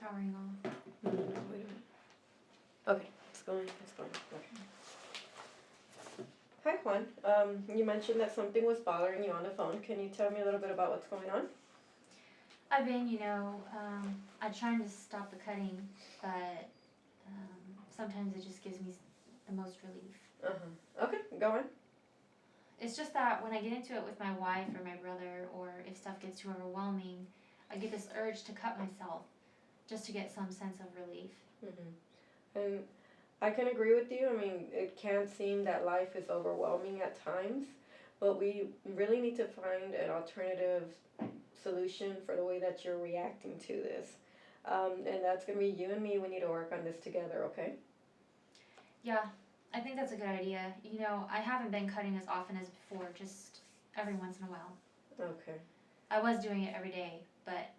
powering off. No, wait a minute. Okay, it's going. Okay. Hi, Juan. You mentioned that something was bothering you on the phone. Can you tell me a little bit about what's going on? I've been, I'm trying to stop the cutting, but sometimes it just gives me the most relief. Okay, go on. It's just that when I get into it with my wife or my brother, or if stuff gets too overwhelming, I get this urge to cut myself just to get some sense of relief. And I can agree with you. I mean, it can seem that life is overwhelming at times, but we really need to find an alternative solution for the way that you're reacting to this. And that's going to be you and me. We need to work on this together, okay? Yeah, I think that's a good idea. I haven't been cutting as often as before, just every once in a while. Okay. I was doing it every day, but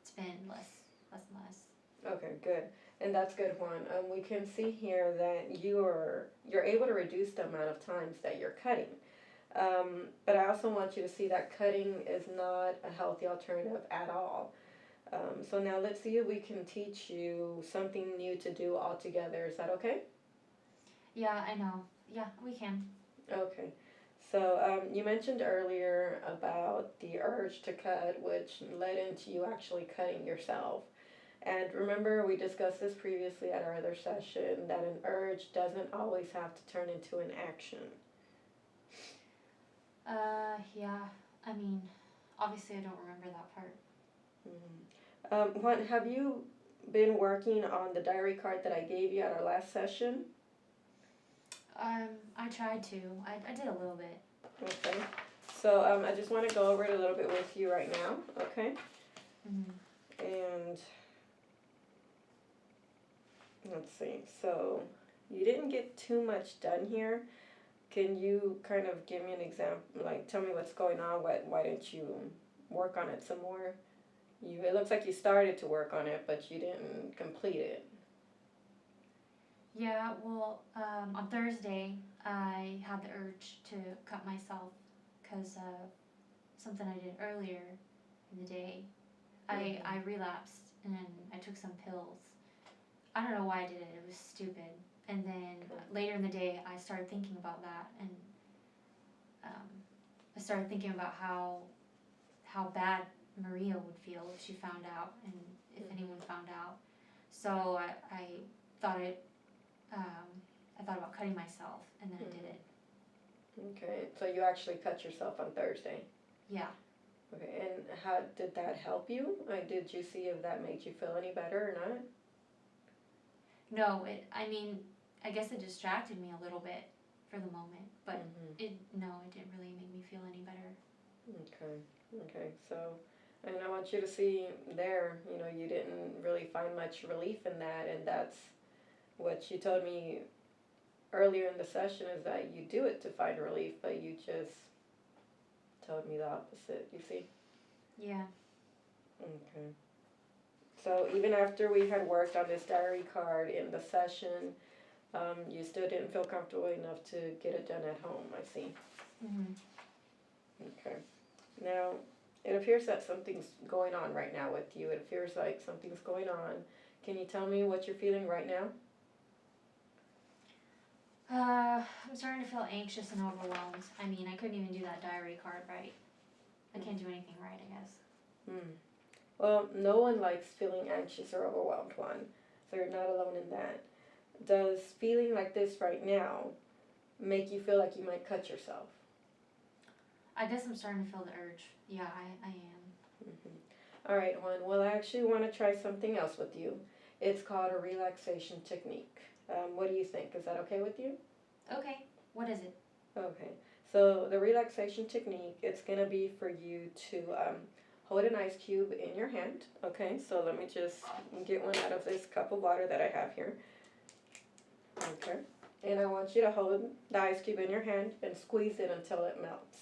it's been less and less. Okay, good. And that's good, Juan. We can see here that you're able to reduce the amount of times that you're cutting. But I also want you to see that cutting is not a healthy alternative at all. So now let's see if we can teach you something new to do altogether. Is that okay? Yeah, I know. Yeah, we can. Okay. So you mentioned earlier about the urge to cut, which led into you actually cutting yourself. And remember, we discussed this previously at our other session, that an urge doesn't always have to turn into an action. Yeah. I mean, obviously I don't remember that part. What have you been working on the diary card that I gave you at our last session? I tried to. I did a little bit. Okay. So I just want to go over it a little bit with you right now, okay? And let's see. So you didn't get too much done here. Can you kind of give me an example? Like, tell me what's going on. Why didn't you work on it some more? It looks like you started to work on it, but you didn't complete it. Yeah, well, on Thursday, I had the urge to cut myself because of something I did earlier in the day. I relapsed and I took some pills. I don't know why I did it. It was stupid. And then later in the day, I started thinking about that, and I started thinking about how bad Maria would feel if she found out, and if anyone found out. So I thought I thought about cutting myself, and then I did it. Okay, so you actually cut yourself on Thursday. Yeah. Okay, and how did that help you? Did you see if that made you feel any better or not? No, I guess it distracted me a little bit for the moment, but it didn't really make me feel any better. Okay, so, and I want you to see there, you didn't really find much relief in that, and that's what you told me earlier in the session, is that you do it to find relief, but you just told me the opposite, you see? Yeah. Okay. So even after we had worked on this diary card in the session, you still didn't feel comfortable enough to get it done at home, I see. Okay. Now, it appears that something's going on right now with you. It appears like something's going on. Can you tell me what you're feeling right now? I'm starting to feel anxious and overwhelmed. I couldn't even do that diary card right. I can't do anything right, I guess. Well, no one likes feeling anxious or overwhelmed, Juan, so you're not alone in that. Does feeling like this right now make you feel like you might cut yourself? I guess I'm starting to feel the urge. Yeah, I am. All right, Juan. Well, I actually want to try something else with you. It's called a relaxation technique. What do you think? Is that okay with you? Okay. What is it? Okay. So the relaxation technique, it's going to be for you to hold an ice cube in your hand. Okay, so let me just get one out of this cup of water that I have here. Okay. And I want you to hold the ice cube in your hand and squeeze it until it melts.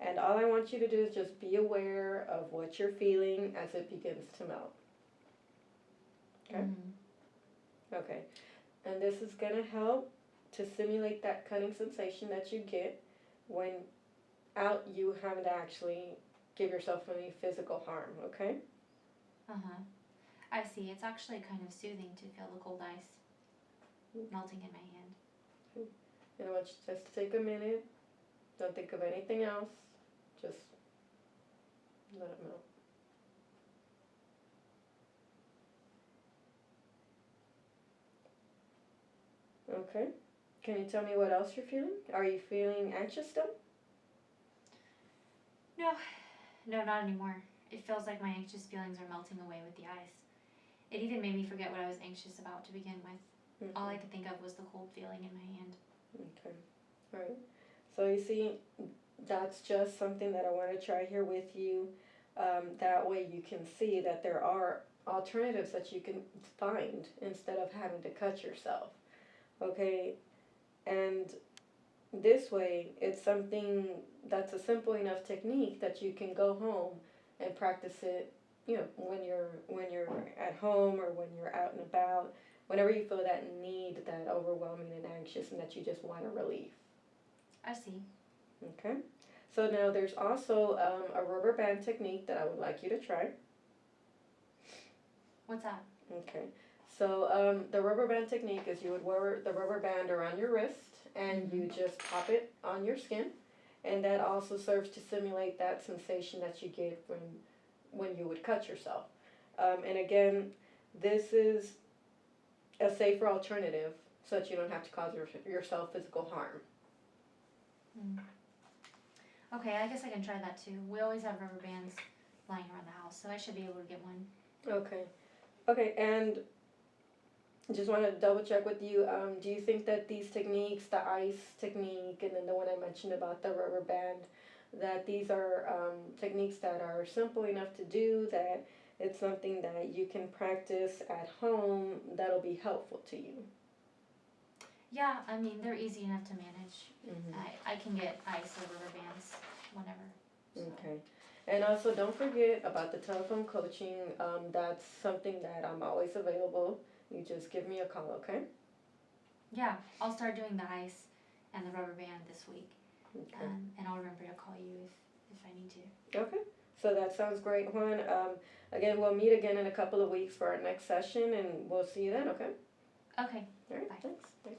And all I want you to do is just be aware of what you're feeling as it begins to melt. Okay? Okay. And this is going to help to simulate that cutting sensation that you get when you haven't actually give yourself any physical harm, okay? Uh-huh. I see. It's actually kind of soothing to feel the cold ice melting in my hand. And I want you just to take a minute. Don't think of anything else. Just let it melt. Okay. Can you tell me what else you're feeling? Are you feeling anxious still? No, not anymore. It feels like my anxious feelings are melting away with the ice. It even made me forget what I was anxious about to begin with. All I could think of was the cold feeling in my hand. Okay. All right. So you see, that's just something that I want to try here with you. That way you can see that there are alternatives that you can find instead of having to cut yourself. Okay. And this way, it's something that's a simple enough technique that you can go home and practice it. You know, when you're at home or when you're out and about, whenever you feel that need, that overwhelming and anxious, and that you just want a relief. I see. Okay. So now there's also a rubber band technique that I would like you to try. What's that? Okay. So the rubber band technique is you would wear the rubber band around your wrist and you just pop it on your skin, and that also serves to simulate that sensation that you get when you would cut yourself. And again, this is a safer alternative so that you don't have to cause yourself physical harm. Okay, I guess I can try that too. We always have rubber bands lying around the house, so I should be able to get one. Okay. Okay, and just want to double check with you. Do you think that these techniques, the ice technique and then the one I mentioned about the rubber band, that these are techniques that are simple enough to do, that it's something that you can practice at home that'll be helpful to you? Yeah, I mean, they're easy enough to manage. I can get ice or rubber bands whenever. So. Okay. And also don't forget about the telephone coaching. That's something that I'm always available. You just give me a call, okay? Yeah, I'll start doing the ice and the rubber band this week. Okay. And I'll remember to call you if I need to. Okay. So that sounds great, Juan. Again, we'll meet again in a couple of weeks for our next session, and we'll see you then, okay? Okay. All right. Bye. Thanks. Bye.